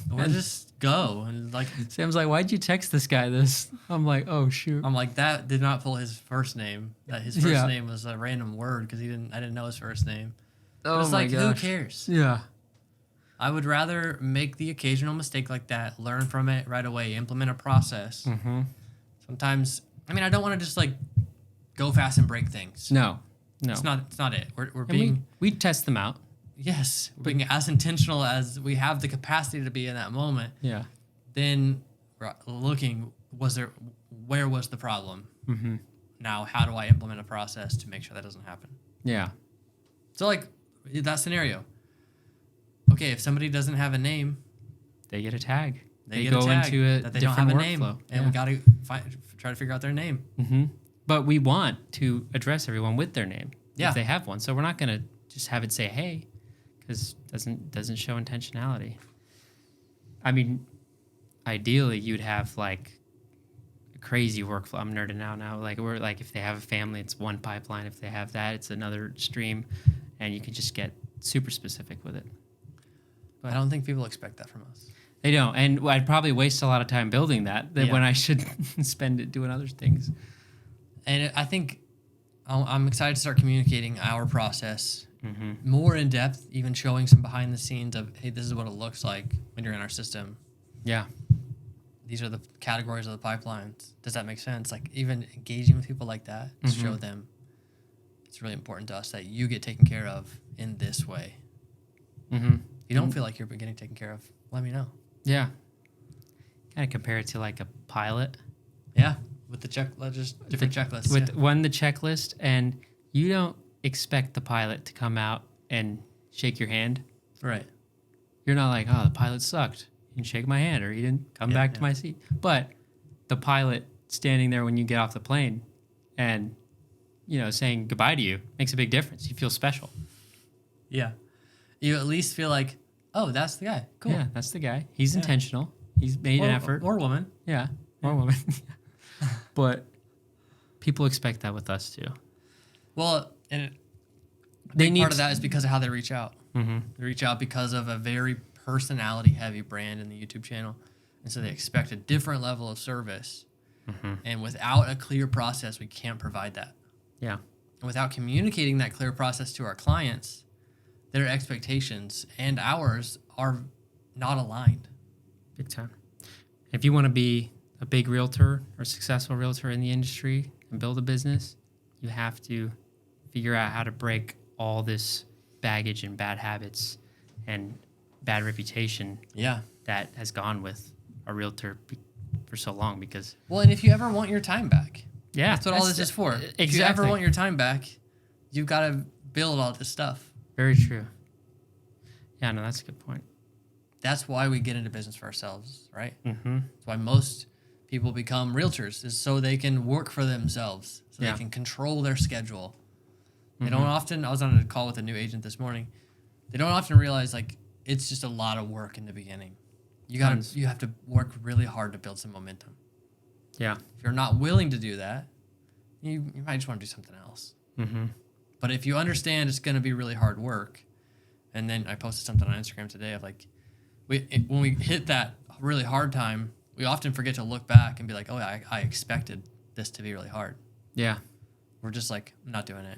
Speaker 1: We'll just go. And
Speaker 2: Sam's like, why'd you text this guy this? I'm like, oh, shoot.
Speaker 1: I'm like, that did not pull his first name. That his first name was a random word because I didn't know his first name.
Speaker 2: Oh,
Speaker 1: but it's
Speaker 2: my
Speaker 1: like,
Speaker 2: gosh.
Speaker 1: who cares?
Speaker 2: Yeah.
Speaker 1: I would rather make the occasional mistake like that, learn from it right away, implement a process. Sometimes, I don't want to just go fast and break things.
Speaker 2: No.
Speaker 1: It's not it. We're
Speaker 2: And
Speaker 1: being
Speaker 2: we test them out.
Speaker 1: yes, we're being as intentional as we have the capacity to be in that moment.
Speaker 2: Yeah.
Speaker 1: Then we're looking, where was the problem? Now, how do I implement a process to make sure that doesn't happen?
Speaker 2: Yeah.
Speaker 1: So that scenario, okay, if somebody doesn't have a name,
Speaker 2: they get a tag.
Speaker 1: they
Speaker 2: go
Speaker 1: get a tag
Speaker 2: into a
Speaker 1: that they don't
Speaker 2: different
Speaker 1: have a
Speaker 2: workflow.
Speaker 1: name, and we got to try to figure out their name.
Speaker 2: Mm-hmm. But we want to address everyone with their name
Speaker 1: Yeah.
Speaker 2: if they have one. So we're not going to just have it say hey, because doesn't show intentionality. I mean, ideally you'd have like a crazy workflow. I'm nerding out now. Like we're like if they have a family, it's one pipeline. If they have that, it's another stream, and you can just get super specific with it.
Speaker 1: I don't think people expect that from us.
Speaker 2: They don't, and I'd probably waste a lot of time building that
Speaker 1: Yeah.
Speaker 2: when I should spend it doing other things.
Speaker 1: And I think I'm excited to start communicating our process
Speaker 2: Mm-hmm.
Speaker 1: more in depth, even showing some behind the scenes of, hey, this is what it looks like when you're in our system.
Speaker 2: Yeah.
Speaker 1: These are the categories of the pipelines. Does that make sense? Like even engaging with people like that to show them it's really important to us that you get taken care of in this way.
Speaker 2: Mm-hmm.
Speaker 1: If you don't feel like you're getting taken care of, let me know.
Speaker 2: Yeah. Kind of compare it to like a pilot.
Speaker 1: Yeah, with the just different checklists.
Speaker 2: With the checklist, and you don't expect the pilot to come out and shake your hand.
Speaker 1: Right.
Speaker 2: You're not like, oh, the pilot sucked. He didn't shake my hand, or he didn't come back to my seat. But the pilot standing there when you get off the plane and, saying goodbye to you makes a big difference. You feel special.
Speaker 1: Yeah. You at least feel like, oh, that's the guy. Cool.
Speaker 2: Yeah, that's the guy. He's intentional. He's made an effort.
Speaker 1: Or woman.
Speaker 2: Yeah, or woman. But people expect that with us too.
Speaker 1: Well, and a
Speaker 2: They
Speaker 1: big
Speaker 2: need
Speaker 1: part of that is because of how they reach out.
Speaker 2: Mm-hmm.
Speaker 1: They reach out because of a very personality-heavy brand in the YouTube channel, and so they expect a different level of service.
Speaker 2: Mm-hmm.
Speaker 1: And without a clear process, we can't provide that.
Speaker 2: Yeah.
Speaker 1: And without communicating that clear process to our clients, their expectations and ours are not aligned.
Speaker 2: Big time. If you want to be a big realtor or successful realtor in the industry and build a business, you have to figure out how to break all this baggage and bad habits and bad reputation that has gone with a realtor for so long. Because
Speaker 1: Well, and if you ever want your time back, that's what all this is for.
Speaker 2: Exactly.
Speaker 1: If you ever want your time back, you've got to build all this stuff.
Speaker 2: Very true. Yeah, no, that's a good point.
Speaker 1: That's why we get into business for ourselves, right?
Speaker 2: Mm-hmm.
Speaker 1: That's why most people become realtors, is so they can work for themselves, so
Speaker 2: Yeah.
Speaker 1: they can control their schedule. They don't often, I was on a call with a new agent this morning. They don't often realize like it's just a lot of work in the beginning. You have to work really hard to build some momentum.
Speaker 2: Yeah.
Speaker 1: If you're not willing to do that, you might just want to do something else.
Speaker 2: Mm-hmm.
Speaker 1: But if you understand it's going to be really hard work, and then I posted something on Instagram today of like, when we hit that really hard time, we often forget to look back and be like, oh, I expected this to be really hard.
Speaker 2: Yeah.
Speaker 1: We're just like, I'm not doing it.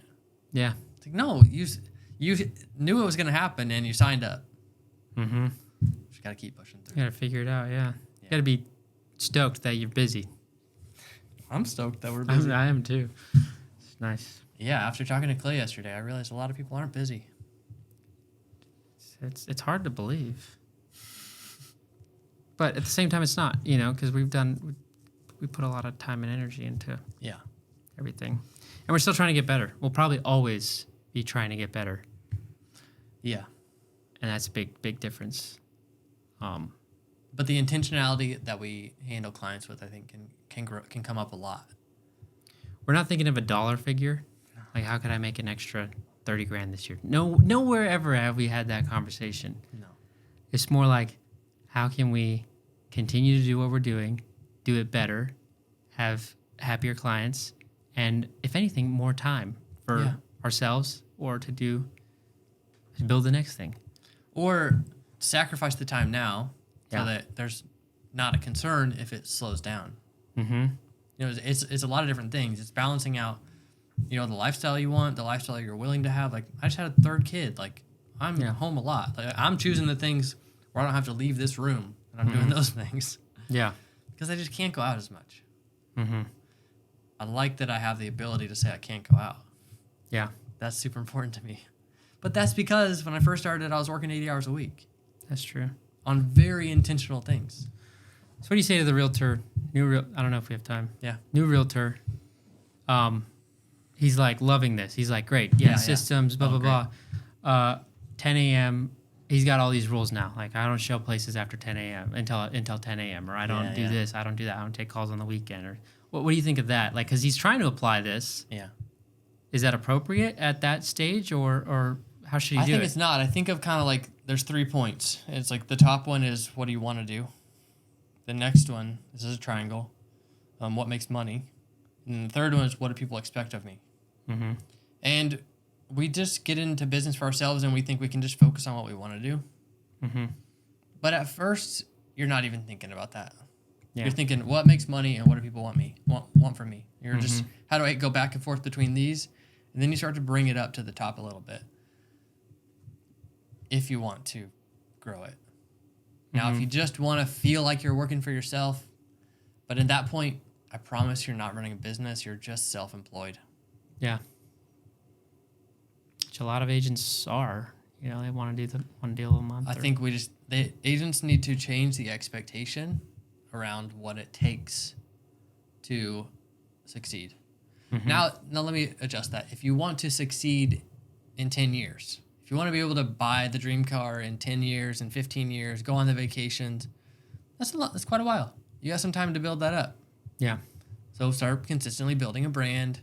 Speaker 2: Yeah.
Speaker 1: It's like, no, you knew it was going to happen and you signed up.
Speaker 2: Mm-hmm.
Speaker 1: Just got to keep pushing through.
Speaker 2: You got to figure it out, yeah. You got to be stoked that you're busy.
Speaker 1: I'm stoked that we're busy.
Speaker 2: I am too. It's nice.
Speaker 1: Yeah, after talking to Clay yesterday, I realized a lot of people aren't busy.
Speaker 2: It's hard to believe. But at the same time, it's not, because we put a lot of time and energy into everything. And we're still trying to get better. We'll probably always be trying to get better.
Speaker 1: Yeah.
Speaker 2: And that's a big difference.
Speaker 1: But the intentionality that we handle clients with, I think, can come up a lot.
Speaker 2: We're not thinking of a dollar figure. Like, how could I make an extra 30 grand this year? Nowhere ever have we had that conversation.
Speaker 1: No.
Speaker 2: It's more like, how can we continue to do what we're doing, do it better, have happier clients, and if anything, more time for ourselves or to build the next thing.
Speaker 1: Or sacrifice the time now so
Speaker 2: Yeah.
Speaker 1: that there's not a concern if it slows down.
Speaker 2: Mm-hmm.
Speaker 1: It's a lot of different things. It's balancing out, the lifestyle you want, the lifestyle you're willing to have. Like, I just had a third kid. Like, I'm home a lot. Like, I'm choosing the things where I don't have to leave this room, and I'm doing those things.
Speaker 2: Yeah.
Speaker 1: Because I just can't go out as much.
Speaker 2: Mm-hmm.
Speaker 1: I like that I have the ability to say I can't go out.
Speaker 2: Yeah.
Speaker 1: That's super important to me. But that's because when I first started, I was working 80 hours a week
Speaker 2: That's true.
Speaker 1: on very intentional things.
Speaker 2: So what do you say to the realtor, I don't know if we have time.
Speaker 1: Yeah.
Speaker 2: New realtor. He's like loving this. He's like, great.
Speaker 1: Yeah,
Speaker 2: Systems, blah,
Speaker 1: Oh,
Speaker 2: blah, blah. 10 a.m. he's got all these rules now. Like, I don't show places after 10 a.m. until 10 a.m. or I don't do this. I don't do that. I don't take calls on the weekend. Or what do you think of that? Like, because he's trying to apply this.
Speaker 1: Yeah.
Speaker 2: Is that appropriate at that stage, or how should he do it?
Speaker 1: I think it's not. I think of kind of like there's 3 points. It's like the top one is what do you want to do? The next one, this is a triangle. What makes money? And then the third one is what do people expect of me?
Speaker 2: Mm-hmm.
Speaker 1: And we just get into business for ourselves and we think we can just focus on what we want to do.
Speaker 2: Mm-hmm.
Speaker 1: But at first, you're not even thinking about that.
Speaker 2: Yeah.
Speaker 1: You're thinking, what makes money and what do people want from me? You're just, how do I go back and forth between these? And then you start to bring it up to the top a little bit if you want to grow it. Now, if you just want to feel like you're working for yourself, but at that point, I promise you're not running a business. You're just self-employed.
Speaker 2: Yeah. Which a lot of agents are. You know, they want to do the one deal a month.
Speaker 1: I think the agents need to change the expectation around what it takes to succeed.
Speaker 2: Mm-hmm.
Speaker 1: Now let me adjust that. If you want to succeed in 10 years, if you want to be able to buy the dream car in 10 years and 15 years, go on the vacations, that's a lot. That's quite a while. You got some time to build that up.
Speaker 2: Yeah.
Speaker 1: So start consistently building a brand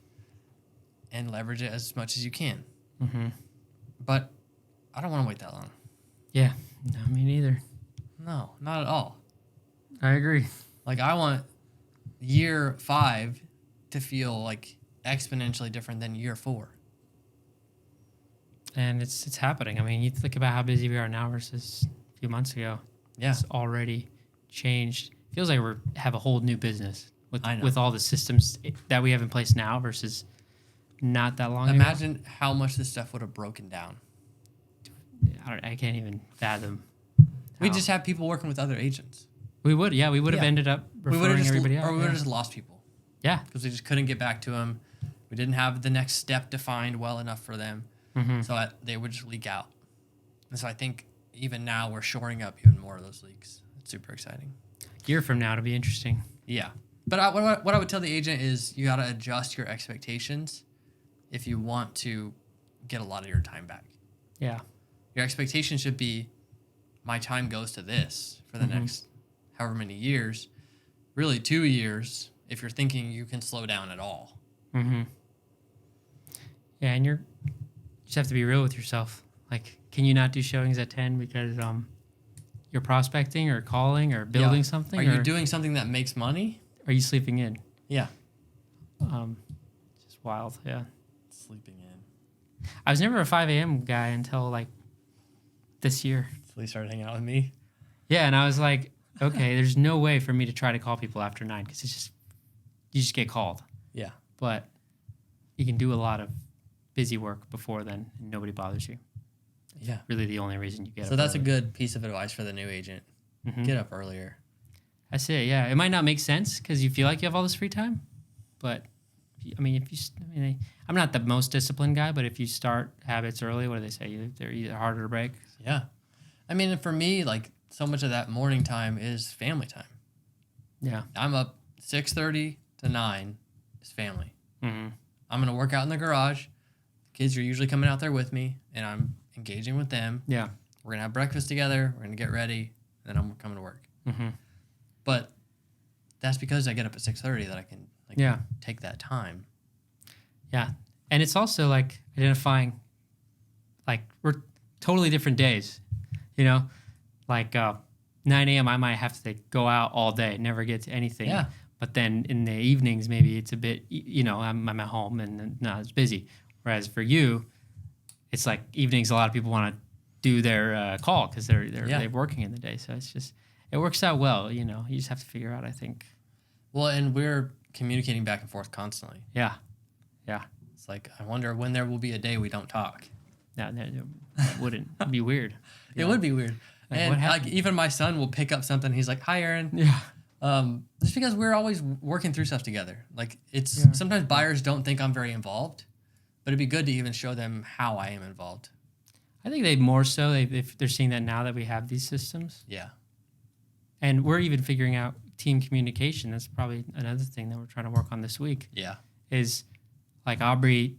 Speaker 1: and leverage it as much as you can.
Speaker 2: Mm-hmm.
Speaker 1: But I don't want to wait that long.
Speaker 2: Yeah. No, me neither.
Speaker 1: No, not at all.
Speaker 2: I agree.
Speaker 1: Like I want year 5 to feel like exponentially different than year 4.
Speaker 2: And it's happening. I mean, you think about how busy we are now versus a few months ago.
Speaker 1: Yeah.
Speaker 2: It's already changed. Feels like we have a whole new business
Speaker 1: I know.
Speaker 2: with all the systems that we have in place now versus not that long ago.
Speaker 1: Imagine how much this stuff would have broken down.
Speaker 2: I can't even fathom.
Speaker 1: We
Speaker 2: how-
Speaker 1: just have people working with other agents.
Speaker 2: We would have
Speaker 1: Yeah.
Speaker 2: ended up
Speaker 1: We would have
Speaker 2: referring
Speaker 1: just,
Speaker 2: everybody out.
Speaker 1: or we would have
Speaker 2: Yeah.
Speaker 1: just lost people
Speaker 2: Yeah.
Speaker 1: because we just couldn't get back to them. We didn't have the next step defined well enough for them,
Speaker 2: Mm-hmm.
Speaker 1: so they would just leak out. And so I think even now we're shoring up even more of those leaks. It's super exciting.
Speaker 2: Year from now, it'll be interesting.
Speaker 1: Yeah, but what I would tell the agent is you got to adjust your expectations if you want to get a lot of your time back.
Speaker 2: Yeah.
Speaker 1: Your expectation should be, my time goes to this for the next however many years, really 2 years, if you're thinking you can slow down at all.
Speaker 2: Mm-hmm. Yeah, and you just have to be real with yourself. Like, can you not do showings at 10 because you're prospecting or calling or building
Speaker 1: Yeah.
Speaker 2: something?
Speaker 1: Are you doing something that makes money?
Speaker 2: Are you sleeping in?
Speaker 1: Yeah.
Speaker 2: Just wild, yeah.
Speaker 1: Sleeping in.
Speaker 2: I was never a 5 a.m. guy until, like, this year.
Speaker 1: So he started hanging out with me.
Speaker 2: Yeah, and I was like, okay, there's no way for me to try to call people after 9 because you just get called.
Speaker 1: Yeah.
Speaker 2: But you can do a lot of busy work before then, and nobody bothers you.
Speaker 1: Yeah.
Speaker 2: Really the only reason you get
Speaker 1: So
Speaker 2: up
Speaker 1: that's
Speaker 2: early.
Speaker 1: a good piece of advice for the new agent.
Speaker 2: Mhm.
Speaker 1: Get up earlier.
Speaker 2: That's it, yeah. It might not make sense because you feel like you have all this free time, but I mean, I'm not the most disciplined guy, but if you start habits early, what do they say? They're either harder to break.
Speaker 1: Yeah. I mean, for me, like so much of that morning time is family time.
Speaker 2: Yeah.
Speaker 1: I'm up 6:30 to 9 is family.
Speaker 2: Mm-hmm.
Speaker 1: I'm going to work out in the garage. The kids are usually coming out there with me, and I'm engaging with them.
Speaker 2: Yeah.
Speaker 1: We're going to have breakfast together. We're going to get ready, and then I'm coming to work.
Speaker 2: Mm-hmm.
Speaker 1: But that's because I get up at 6:30 that I can take that time.
Speaker 2: Yeah. And it's also like identifying, like, we're totally different days, you know? Like 9 a.m., I might have to go out all day, never get to anything.
Speaker 1: Yeah.
Speaker 2: But then in the evenings, maybe it's a bit, I'm at home and no, it's busy. Whereas for you, it's like evenings, a lot of people want to do their call because they're working in the day. So it's just, it works out well, you know? You just have to figure out, I think.
Speaker 1: Well, and we're communicating back and forth constantly.
Speaker 2: Yeah. Yeah.
Speaker 1: It's like, I wonder when there will be a day we don't talk.
Speaker 2: No, that wouldn't. It'd be weird.
Speaker 1: It would be weird.
Speaker 2: Like,
Speaker 1: And
Speaker 2: what
Speaker 1: like
Speaker 2: happened?
Speaker 1: even my son will pick up something. He's like, "Hi, Aaron."
Speaker 2: Yeah.
Speaker 1: Just because we're always working through stuff together. Like sometimes buyers don't think I'm very involved, but it'd be good to even show them how I am involved.
Speaker 2: I think they more so if they're seeing that now that we have these systems,
Speaker 1: Yeah.
Speaker 2: and we're even figuring out team communication. That's probably another thing that we're trying to work on this week.
Speaker 1: Yeah.
Speaker 2: Is like Aubrey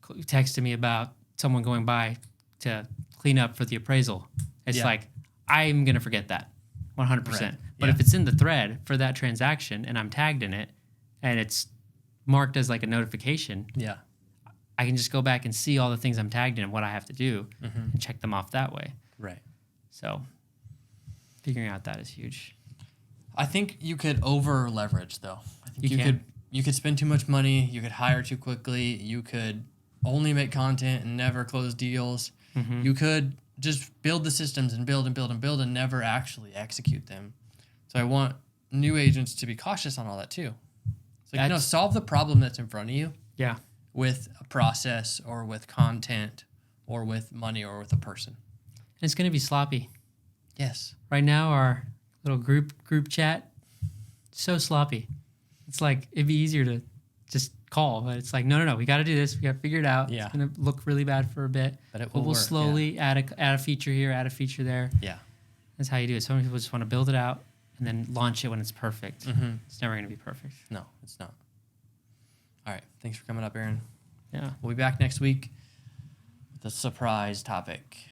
Speaker 2: texted me about someone going by to clean up for the appraisal, It's
Speaker 1: Yeah.
Speaker 2: like, I'm going to forget that 100%.
Speaker 1: Right.
Speaker 2: But
Speaker 1: Yeah.
Speaker 2: if it's in the thread for that transaction and I'm tagged in it and it's marked as like a notification,
Speaker 1: Yeah.
Speaker 2: I can just go back and see all the things I'm tagged in and what I have to do and check them off that way.
Speaker 1: Right.
Speaker 2: So figuring out that is huge.
Speaker 1: I think you could over leverage though. I think
Speaker 2: You can.
Speaker 1: you could spend too much money, you could hire too quickly, you could only make content and never close deals. You could just build the systems and build and build and build and never actually execute them. So I want new agents to be cautious on all that too. It's like, solve the problem that's in front of you
Speaker 2: Yeah.
Speaker 1: with a process or with content or with money or with a person.
Speaker 2: And it's going to be sloppy.
Speaker 1: Yes.
Speaker 2: Right now, our little group chat, so sloppy. It's like, it'd be easier to just call, but it's like, no, we got to do this. We got to figure it out.
Speaker 1: Yeah.
Speaker 2: It's going to look really bad for a bit,
Speaker 1: But it will
Speaker 2: we'll
Speaker 1: work,
Speaker 2: slowly add a feature here, add a feature there.
Speaker 1: Yeah.
Speaker 2: That's how you do it. Some people just want to build it out and then launch it when it's perfect. It's never going to be perfect.
Speaker 1: No, it's not. All right. Thanks for coming up, Aaron.
Speaker 2: Yeah.
Speaker 1: We'll be back next week with a surprise topic.